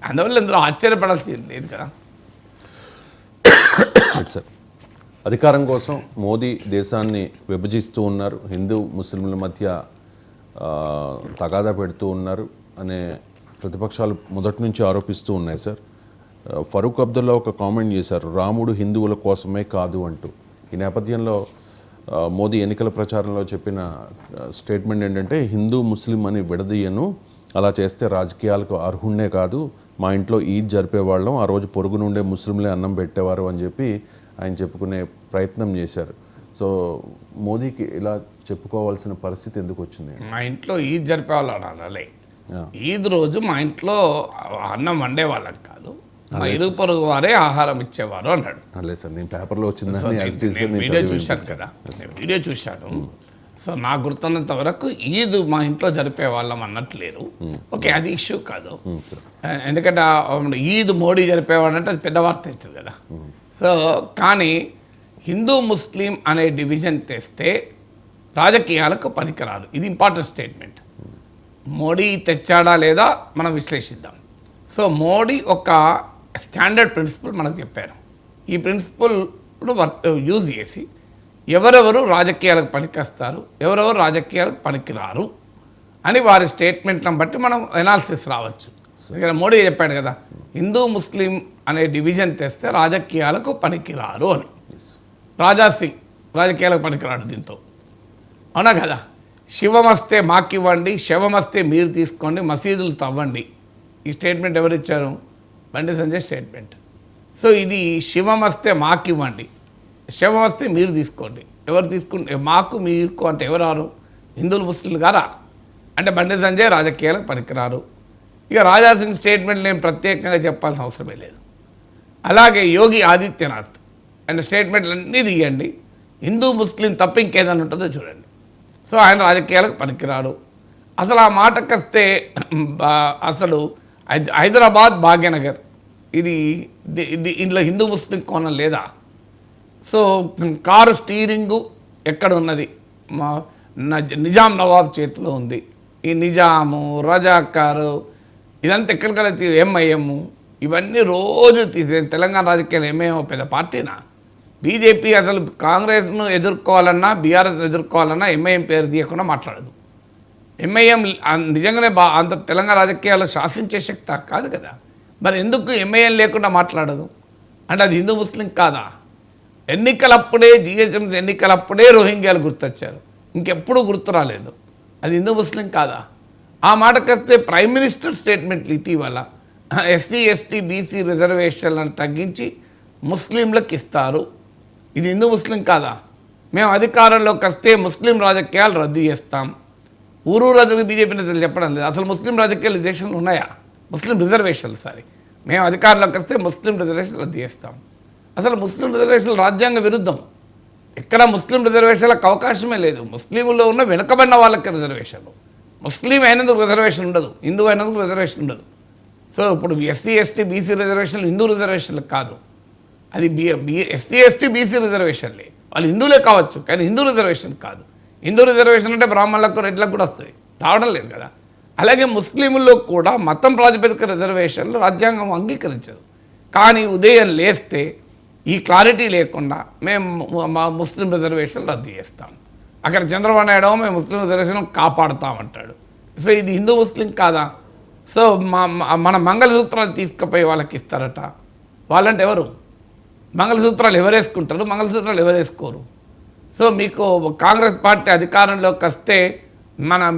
అందువల్ల ఇందులో ఆశ్చర్యపడాల్సింది లేదు కదా. సార్, అధికారం కోసం మోదీ దేశాన్ని విభజిస్తూ ఉన్నారు, హిందూ ముస్లింల మధ్య తగాదా పెడుతూ ఉన్నారు అనే ప్రతిపక్షాలు మొదటి నుంచి ఆరోపిస్తూ ఉన్నాయి సార్. ఫరూక్ అబ్దుల్లా ఒక కామెంట్ చేశారు, రాముడు హిందువుల కోసమే కాదు అంటూ. ఈ నేపథ్యంలో మోదీ ఎన్నికల ప్రచారంలో చెప్పిన స్టేట్మెంట్ ఏంటంటే, హిందూ ముస్లిం అని విడదీయను, అలా చేస్తే రాజకీయాలకు అర్హుణ్ణే కాదు, మా ఇంట్లో ఈద్ జరిపేవాళ్ళం, ఆ రోజు పొరుగు నుండే ముస్లింలే అన్నం పెట్టేవారు అని చెప్పి ఆయన చెప్పుకునే ప్రయత్నం చేశారు. సో మోదీకి ఇలా చెప్పుకోవాల్సిన పరిస్థితి ఎందుకు వచ్చింది? మా ఇంట్లో ఈద్ జరిపేవాళ్ళు అనాలి. ఈద్ రోజు మా ఇంట్లో అన్నం వండేవాళ్ళం కాదు, మా ఇరుగు పొరుగు వారే ఆహారం ఇచ్చేవారు అన్నాడు. లేదు సార్, నేను పేపర్లో వచ్చిందని వీడియో చూశాను కదా, వీడియో చూశాను. సో నాకు గుర్తున్నంత వరకు ఈద్ మా ఇంట్లో జరిపే వాళ్ళం అన్నట్టు లేరు. ఓకే, అది ఇష్యూ కాదు, ఎందుకంటే ఈద్ మోడీ జరిపేవాడంటే అది పెద్ద వార్త అవుతుంది కదా. సో కానీ హిందూ ముస్లిం అనే డివిజన్ తెస్తే రాజకీయాలకు పనికిరాదు, ఇది ఇంపార్టెంట్ స్టేట్మెంట్. మోడీ తెచ్చాడా లేదా మనం విశ్లేషిద్దాం. సో మోడీ ఒక స్టాండర్డ్ ప్రిన్సిపల్ మనకు చెప్పారు. ఈ ప్రిన్సిపల్ యూజ్ చేసి ఎవరెవరు రాజకీయాలకు పనికొస్తారు, ఎవరెవరు రాజకీయాలకు పనికిరారు అని వారి స్టేట్మెంట్లను బట్టి మనం ఎనాలిసిస్ రావచ్చు. ఇక్కడ మోడీ చెప్పాడు కదా, హిందూ ముస్లిం అనే డివిజన్ తెస్తే రాజకీయాలకు పనికిరారు అని. రాజాసింగ్ రాజకీయాలకు పనికిరాడు దీంతో, అవునా కదా. శివమస్తే మాకివ్వండి, శవమస్తే మీరు తీసుకోండి, మసీదులు తవ్వండి, ఈ స్టేట్మెంట్ ఎవరు ఇచ్చారు? బండి సంజయ్ స్టేట్మెంట్. సో ఇది శివమస్తే మాకివ్వండి, శవమస్తే మీరు తీసుకోండి. ఎవరు తీసుకుంటే మాకు మీకు అంటే ఎవరారు? హిందువులు ముస్లింలు గారా అంటే బండి సంజయ్ రాజకీయాలకు పనికిరారు. ఇక రాజాసింగ్ స్టేట్మెంట్ నేను ప్రత్యేకంగా చెప్పాల్సిన అవసరమే లేదు. అలాగే యోగి ఆదిత్యనాథ్ ఆయన స్టేట్మెంట్లు అన్నీ తీయండి, హిందూ ముస్లిం తప్ప ఇంకేదైనా ఉంటుందో చూడండి. సో ఆయన రాజకీయాలకు పనికిరాడు. అసలు ఆ మాటకొస్తే అసలు హైదరాబాద్ భాగ్యనగర్ ఇది ఇందులో హిందూ ముస్లిం కోణం లేదా? సో కారు స్టీరింగు ఎక్కడ ఉన్నది? నిజాం నవాబ్ చేతిలో ఉంది. ఈ నిజాము రజాకారు ఇదంతా ఎక్కడికి వెళ్ళి ఎంఐఎం ఇవన్నీ రోజు తీసే తెలంగాణ రాజకీయాలు ఎంఐఎం పెద్ద పార్టీనా? బీజేపీ అసలు కాంగ్రెస్ను ఎదుర్కోవాలన్నా బీఆర్ఎస్ ఎదుర్కోవాలన్నా ఎంఐఎం పేరు తీయకుండా మాట్లాడదు. ఎంఐఎం నిజంగానే అంత తెలంగాణ రాజకీయాలు శాసించే శక్తి కాదు కదా. మరి ఎందుకు ఎంఐఎం లేకుండా మాట్లాడదు? అంటే అది హిందూ ముస్లిం కాదా? ఎన్నికలప్పుడే జిహెచ్ఎంసీ ఎన్నికలప్పుడే రోహింగ్యాలు గుర్తొచ్చారు, ఇంకెప్పుడు గుర్తు రాలేదు. అది హిందూ ముస్లిం కాదా? ఆ మాటకొస్తే ప్రైమ్ మినిస్టర్ స్టేట్మెంట్లు ఇటీవల ఎస్సీ ఎస్టీ బీసీ రిజర్వేషన్లను తగ్గించి ముస్లింలకు ఇస్తారు, ఇది హిందూ ముస్లిం కాదా? మేము అధికారంలోకి వస్తే ముస్లిం రాజకీయాలు రద్దు చేస్తాం. ఊరు రద్దు బీజేపీ నేతలు చెప్పడం లేదు. అసలు ముస్లిం రాజకీయాలు ఈ దేశంలో ఉన్నాయా? ముస్లిం రిజర్వేషన్లు మేము అధికారంలోకి వస్తే ముస్లిం రిజర్వేషన్లు రద్దు చేస్తాం. అసలు ముస్లిం రిజర్వేషన్లు రాజ్యాంగ విరుద్ధం. ఎక్కడ ముస్లిం రిజర్వేషన్లకు అవకాశమే లేదు. ముస్లింలో ఉన్న వెనుకబడిన వాళ్ళకి రిజర్వేషన్లు, ముస్లిం అయినందుకు రిజర్వేషన్ ఉండదు, హిందూ అయినందుకు రిజర్వేషన్ ఉండదు. సో ఇప్పుడు ఎస్సీ ఎస్టీ బీసీ రిజర్వేషన్లు హిందూ రిజర్వేషన్లు కాదు, అది ఎస్సీ ఎస్టీ బీసీ రిజర్వేషన్లే. వాళ్ళు హిందువులే కావచ్చు కానీ హిందూ రిజర్వేషన్ కాదు. హిందూ రిజర్వేషన్ అంటే బ్రాహ్మణులకు రెడ్లకు కూడా వస్తుంది, రావడం లేదు కదా. అలాగే ముస్లింల్లో కూడా మతం ప్రాతిపదిక రిజర్వేషన్లు రాజ్యాంగం అంగీకరించదు. కానీ ఉదయం లేస్తే ఈ క్లారిటీ లేకుండా మేము మా ముస్లిం రిజర్వేషన్లు రద్దు చేస్తాం, అక్కడ చంద్రబాబు నాయుడు మేము ముస్లిం రిజర్వేషన్ కాపాడుతామంటాడు. సో ఇది హిందూ ముస్లిం కాదా? సో మన మంగళసూత్రాలు తీసుకుపోయి వాళ్ళకి ఇస్తారట. వాళ్ళంటే ఎవరు? మంగళసూత్రాలు ఎవరు వేసుకుంటారు, మంగళసూత్రాలు ఎవరు వేసుకోరు? సో మీకు కాంగ్రెస్ పార్టీ అధికారంలోకి వస్తే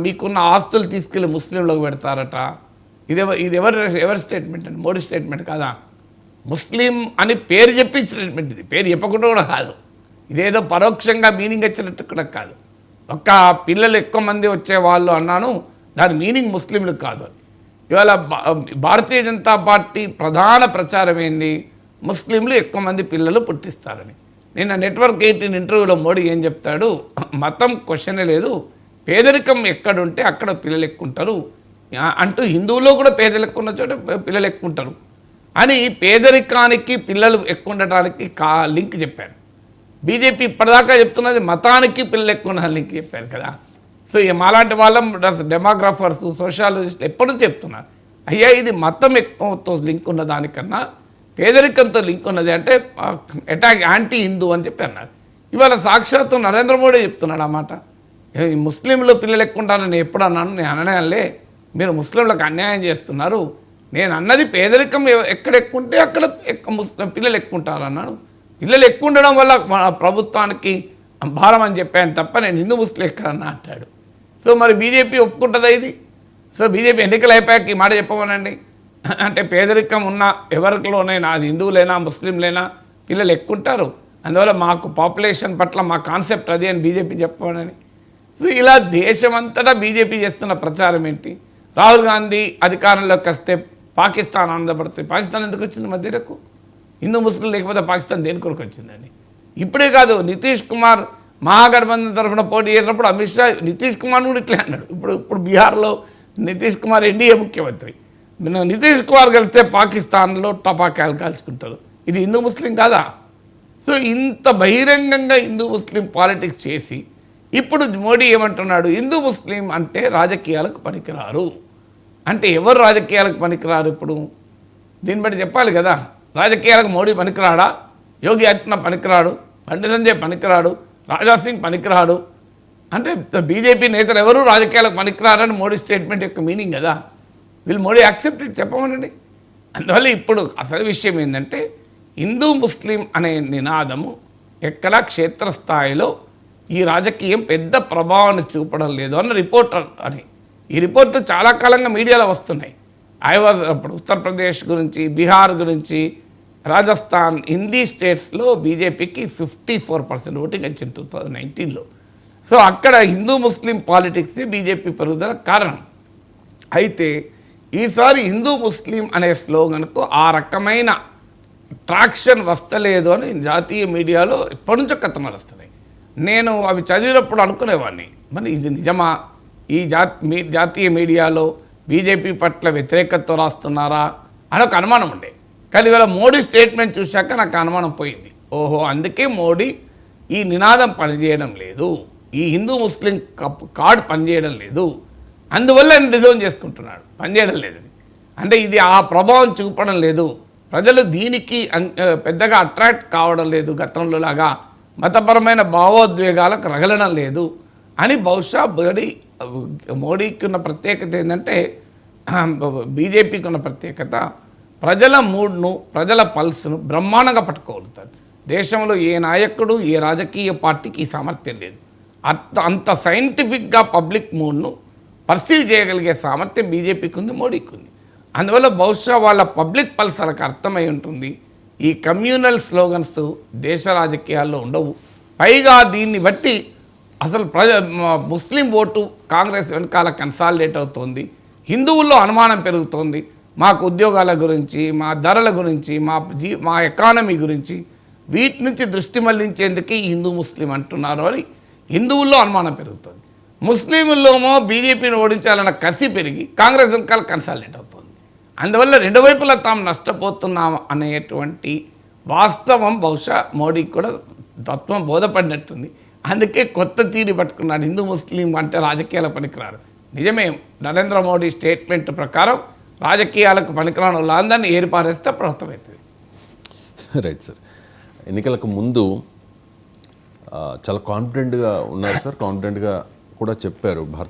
మీకున్న ఆస్తులు తీసుకెళ్ళి ముస్లింలకు పెడతారట. ఇది ఎవరి స్టేట్మెంట్ అండి? మోడీ స్టేట్మెంట్ కాదా? ముస్లిం అని పేరు చెప్పి స్టేట్మెంట్ ఇది, పేరు చెప్పకుండా కూడా కాదు. ఇదేదో పరోక్షంగా మీనింగ్ వచ్చినట్టు కూడా కాదు. ఒక్క పిల్లలు ఎక్కువ మంది వచ్చేవాళ్ళు అన్నాను, దాని మీనింగ్ ముస్లింలు కాదు అని. ఇవాళ భారతీయ జనతా పార్టీ ప్రధాన ప్రచారం ఏంది? ముస్లింలు ఎక్కువ మంది పిల్లలు పుట్టిస్తారని. నిన్న నెట్వర్క్ 18 ఇంటర్వ్యూలో మోడీ ఏం చెప్తాడు? మతం క్వశ్చనే లేదు, పేదరికం ఎక్కడుంటే అక్కడ పిల్లలు ఎక్కువ ఉంటారు అంటూ, హిందువులో కూడా పేదలు ఎక్కువ ఉన్న చోట పిల్లలు ఎక్కువ ఉంటారు అని పేదరికానికి పిల్లలు ఎక్కువ ఉండటానికి లింక్ చెప్పారు. బీజేపీ ఇప్పటిదాకా చెప్తున్నది మతానికి పిల్లలు ఎక్కువ ఉన్న లింక్ చెప్పారు కదా. సో మాలాంటి వాళ్ళం డెమోగ్రాఫర్స్ సోషాలజిస్ట్ ఎప్పుడు చెప్తున్నారు అయ్యా ఇది మతం ఎక్కువతో లింక్ ఉన్న దానికన్నా పేదరికంతో లింక్ ఉన్నది అంటే అటాక్ యాంటీ హిందూ అని చెప్పి అన్నారు. ఇవాళ సాక్షాత్తు నరేంద్ర మోడీ చెప్తున్నాడు అన్నమాట. ఈ ముస్లింలు పిల్లలు ఎక్కువ ఉంటారని నేను ఎప్పుడు అన్నాను, నేను అనలే. మీరు ముస్లింలకు అన్యాయం చేస్తున్నారు. నేను అన్నది పేదరికం ఎక్కడ ఎక్కువ ఉంటే అక్కడ పిల్లలు ఎక్కువ ఉంటారు అన్నాను. పిల్లలు ఎక్కువ ఉండడం వల్ల ప్రభుత్వానికి భారం అని చెప్పాను తప్ప నేను హిందూ ముస్లిం ఎక్కడన్నా అంటాడు. సో మరి బీజేపీ ఒప్పుకుంటుందా ఇది? సో బీజేపీ ఎన్నికలు అయిపోయాక ఈ మాట చెప్పమనండి. అంటే పేదరికం ఉన్న ఎవరిలోనైనా, అది హిందువులైనా ముస్లింలైనా పిల్లలు ఎక్కువ ఉంటారు, అందువల్ల మాకు పాపులేషన్ పట్ల మా కాన్సెప్ట్ అది అని బీజేపీ చెప్పమనని. సో ఇలా దేశమంతటా బీజేపీ చేస్తున్న ప్రచారం ఏంటి? రాహుల్ గాంధీ అధికారంలోకి వస్తే పాకిస్తాన్ ఆనందపడుతుంది. పాకిస్తాన్ ఎందుకు వచ్చింది మధ్యలకు? హిందూ ముస్లిం లేకపోతే పాకిస్తాన్ దేని కొరకు వచ్చిందని. ఇప్పుడే కాదు, నితీష్ కుమార్ మహాగఠబంధన్ తరఫున పోటీ చేసినప్పుడు అమిత్ షా నితీష్ కుమార్ కూడా ఇట్లా అన్నాడు. ఇప్పుడు బీహార్లో నితీష్ కుమార్ ఎన్డీఏ ముఖ్యమంత్రి. నితీష్ కుమార్ కలిస్తే పాకిస్తాన్లో టపాకాయలు కాల్చుకుంటారు. ఇది హిందూ ముస్లిం కాదా? సో ఇంత బహిరంగంగా హిందూ ముస్లిం పాలిటిక్స్ చేసి ఇప్పుడు మోడీ ఏమంటున్నాడు? హిందూ ముస్లిం అంటే రాజకీయాలకు పనికిరారు. అంటే ఎవరు రాజకీయాలకు పనికిరారు? ఇప్పుడు దీన్ని బట్టి చెప్పాలి కదా. రాజకీయాలకు మోడీ పనికిరాడా? యోగి ఆదిత్యనాథ్ పనికిరాడు, బండి సంజయ్ పనికిరాడు, రాజా సింగ్ పనికిరాడు. అంటే బీజేపీ నేతలు ఎవరు రాజకీయాలకు పనికిరారని మోడీ స్టేట్మెంట్ యొక్క మీనింగ్ కదా. వీళ్ళు మోడీ యాక్సెప్టెడ్ చెప్పమనండి. అందువల్ల ఇప్పుడు అసలు విషయం ఏంటంటే హిందూ ముస్లిం అనే నినాదము ఎక్కడా క్షేత్రస్థాయిలో ఈ రాజకీయం పెద్ద ప్రభావాన్ని చూపడం లేదు అన్న రిపోర్టర్ అని. ఈ రిపోర్టు చాలా కాలంగా మీడియాలో వస్తున్నాయి. అప్పుడు ఉత్తరప్రదేశ్ గురించి, బీహార్ గురించి, రాజస్థాన్, హిందీ స్టేట్స్లో బీజేపీకి 54% ఓటింగ్ వచ్చింది 2019లో. సో అక్కడ హిందూ ముస్లిం పాలిటిక్స్ బీజేపీ పెరుగుదల కారణం. అయితే ఈసారి హిందూ ముస్లిం అనే స్లోగన్కు ఆ రకమైన ట్రాక్షన్ వస్తలేదు అని జాతీయ మీడియాలో ఎప్పటి నుంచో కథనాలు వస్తున్నాయి. నేను అవి చదివినప్పుడు అనుకునేవాడిని, మరి ఇది నిజమా? ఈ జాతీయ మీడియాలో బీజేపీ పట్ల వ్యతిరేకతతో రాస్తున్నారా అని ఒక అనుమానం ఉండే. కానీ ఇవాళ మోడీ స్టేట్మెంట్ చూశాక నాకు అనుమానం పోయింది. ఓహో, అందుకే మోడీ ఈ నినాదం పనిచేయడం లేదు, ఈ హిందూ ముస్లిం కార్డ్ పనిచేయడం లేదు, అందువల్ల ఆయన డిజైన్ చేసుకుంటున్నాడు, పనిచేయడం లేదు. అంటే ఇది ఆ ప్రభావం చూపడం లేదు, ప్రజలు దీనికి పెద్దగా అట్రాక్ట్ కావడం లేదు, గతంలో లాగా మతపరమైన భావోద్వేగాలకు రగలడం లేదు అని బహుశా మోడీకి ఉన్న ప్రత్యేకత ఏంటంటే, బీజేపీకి ఉన్న ప్రత్యేకత ప్రజల మూడ్ను, ప్రజల పల్స్ను బ్రహ్మాండంగా పట్టుకోగలుగుతారు. దేశంలో ఏ నాయకుడు, ఏ రాజకీయ పార్టీకి ఈ సామర్థ్యం లేదు. అంత సైంటిఫిక్గా పబ్లిక్ మూడ్ను పర్సీవ్ చేయగలిగే సామర్థ్యం బీజేపీకి ఉంది, మోడీకి ఉంది. అందువల్ల బహుశా వాళ్ళ పబ్లిక్ పల్స్ వాళ్ళకి అర్థమై ఉంటుంది. ఈ కమ్యూనల్ స్లోగన్స్ దేశ రాజకీయాల్లో ఉండవు. పైగా దీన్ని బట్టి అసలు ముస్లిం ఓటు కాంగ్రెస్ వెనకాల కన్సాలిడేట్ అవుతోంది. హిందువుల్లో అనుమానం పెరుగుతోంది. మాకు ఉద్యోగాల గురించి, మా ధరల గురించి, మా ఎకానమీ గురించి, వీటి నుంచి దృష్టి మళ్లించేందుకు హిందూ ముస్లిం అంటున్నారు అని హిందువుల్లో అనుమానం పెరుగుతుంది. ముస్లింల్లోమో బీజేపీని ఓడించాలన్న కసి పెరిగి కాంగ్రెస్ వెనకాల కన్సాలిడేట్ అవుతుంది. అందువల్ల రెండు వైపులా తాము నష్టపోతున్నాం అనేటువంటి వాస్తవం బహుశా మోడీకి కూడా తత్వం బోధపడినట్టుంది. అందుకే కొత్త తీరి పట్టుకున్నాడు, హిందూ ముస్లిం అంటే రాజకీయాల పనికిరారు. నిజమే, నరేంద్ర మోడీ స్టేట్మెంట్ ప్రకారం రాజకీయాలకు పనికిరాని వాళ్ళందరినీ ఏరిపారేస్తే ప్రభుత్వమవుతుంది. రైట్ సార్, ఎన్నికలకు ముందు చాలా కాన్ఫిడెంట్గా ఉన్నారు సార్, కాన్ఫిడెంట్గా కూడా చెప్పారు భారత